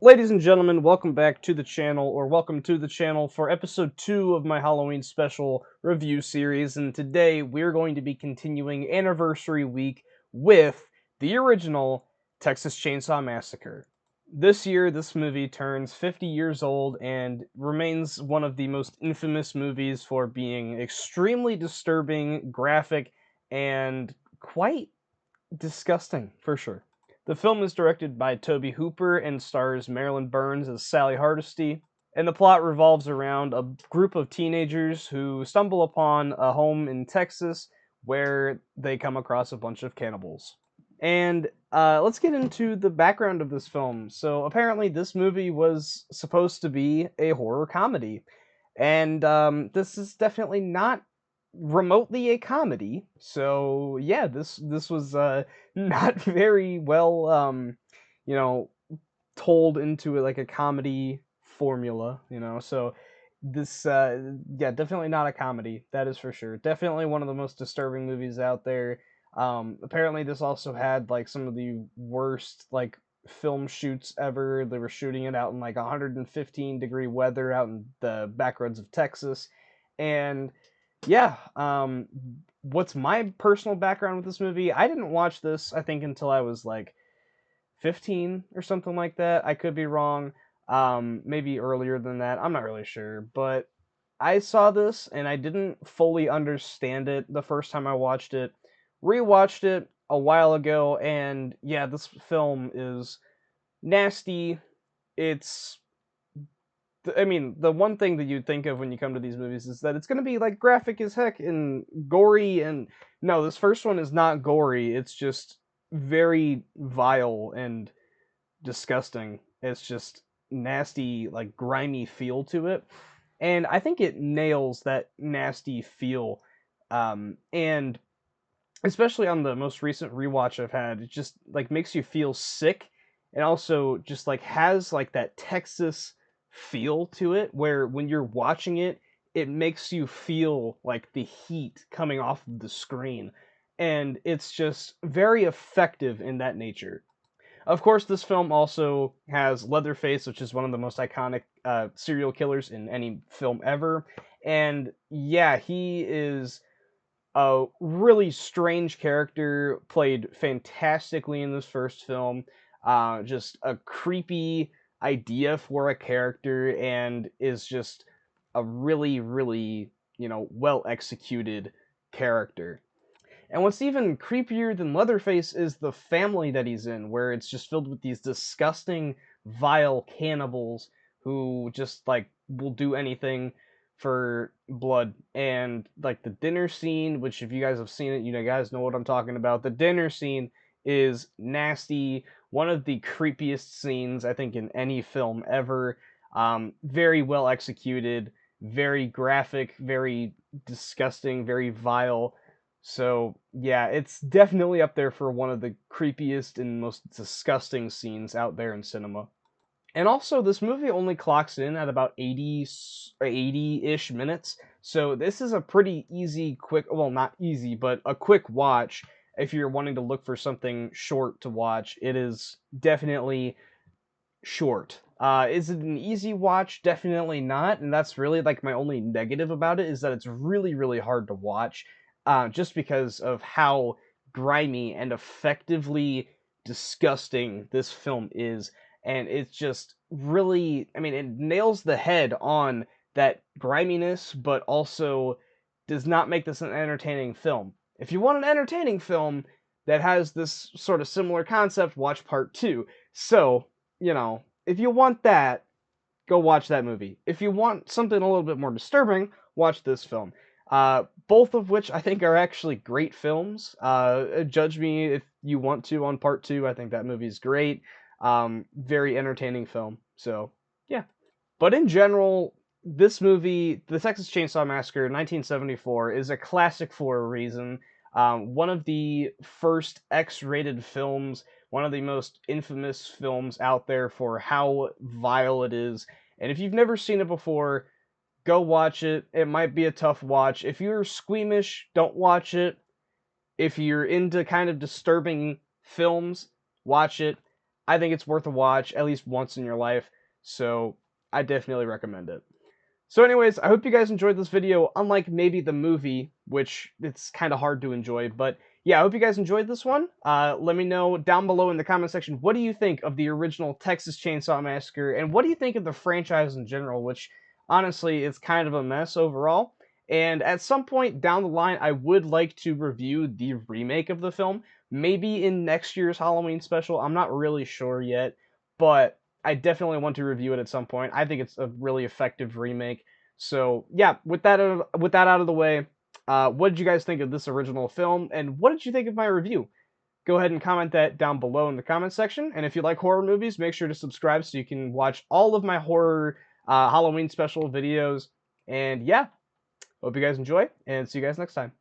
Ladies and gentlemen, welcome back to the channel, or welcome to the channel for episode 2 of my Halloween special review series, and today we're going to be continuing Anniversary Week with the original Texas Chainsaw Massacre. This year, this movie turns 50 years old and remains one of the most infamous movies for being extremely disturbing, graphic, and quite disgusting, for sure. The film is directed by Tobe Hooper and stars Marilyn Burns as Sally Hardesty, and the plot revolves around a group of teenagers who stumble upon a home in Texas where they come across a bunch of cannibals. And let's get into the background of this film. So, apparently, this movie was supposed to be a horror comedy, and this is definitely not remotely a comedy. So yeah, this was not very well you know told into like a comedy formula. So this yeah, definitely not a comedy, that is for sure. Definitely one of the most disturbing movies out there. Apparently this also had like some of the worst like film shoots ever. They were shooting it out in like 115-degree weather out in the backroads of Texas. And yeah, what's my personal background with this movie? I didn't watch this, I think, until I was like 15 or something like that. I could be wrong. Maybe earlier than that. I'm not really sure. But I saw this and I didn't fully understand it the first time I watched it. Rewatched it a while ago, and yeah, this film is nasty. It's I mean, the one thing that you'd think of when you come to these movies is that it's going to be like graphic as heck and gory, and no, this first one is not gory. It's just very vile and disgusting. It's just nasty, like grimy feel to it. And I think it nails that nasty feel. And especially on the most recent rewatch I've had, it just like makes you feel sick, and also just like has like that Texas feel to it where when you're watching it, it makes you feel like the heat coming off of the screen, and it's just very effective in that nature. Of course, this film also has Leatherface, which is one of the most iconic serial killers in any film ever. And yeah, he is a really strange character, played fantastically in this first film. Just a creepy idea for a character, and is just a really, really, well executed character. And what's even creepier than Leatherface is the family that he's in, where it's just filled with these disgusting, vile cannibals who just like will do anything for blood. And like the dinner scene, which if you guys have seen it, you guys know what I'm talking about. The dinner scene is nasty, one of the creepiest scenes I think in any film ever. Very well executed, very graphic, very disgusting, very vile. So, yeah, it's definitely up there for one of the creepiest and most disgusting scenes out there in cinema. And also, this movie only clocks in at about 80-ish minutes. So, this is a pretty easy, quick, well, not easy, but a quick watch if you're wanting to look for something short to watch. It is definitely short. Is it an easy watch? Definitely not, and that's really like my only negative about it, is that it's really, really hard to watch, just because of how grimy and effectively disgusting this film is, and it's just really, I mean, it nails the head on that griminess, but also does not make this an entertaining film. If you want an entertaining film that has this sort of similar concept, watch part two. So, if you want that, go watch that movie. If you want something a little bit more disturbing, watch this film. Both of which I think are actually great films. Judge me if you want to on part two. I think that movie's great. Very entertaining film. So, yeah. But in general, this movie, The Texas Chainsaw Massacre 1974, is a classic for a reason. One of the first X rated films, one of the most infamous films out there for how vile it is. And if you've never seen it before, go watch it. It might be a tough watch. If you're squeamish, don't watch it. If you're into kind of disturbing films, watch it. I think it's worth a watch at least once in your life, so I definitely recommend it. So anyways, I hope you guys enjoyed this video, unlike maybe the movie, which it's kind of hard to enjoy, but yeah, I hope you guys enjoyed this one. Let me know down below in the comment section, what do you think of the original Texas Chainsaw Massacre, and what do you think of the franchise in general, which honestly is kind of a mess overall. And at some point down the line, I would like to review the remake of the film, maybe in next year's Halloween special. I'm not really sure yet, but I definitely want to review it at some point. I think it's a really effective remake. So yeah, with that out of the way, what did you guys think of this original film, and what did you think of my review? Go ahead and comment that down below in the comment section. And if you like horror movies, make sure to subscribe so you can watch all of my horror Halloween special videos. And yeah, hope you guys enjoy, and see you guys next time.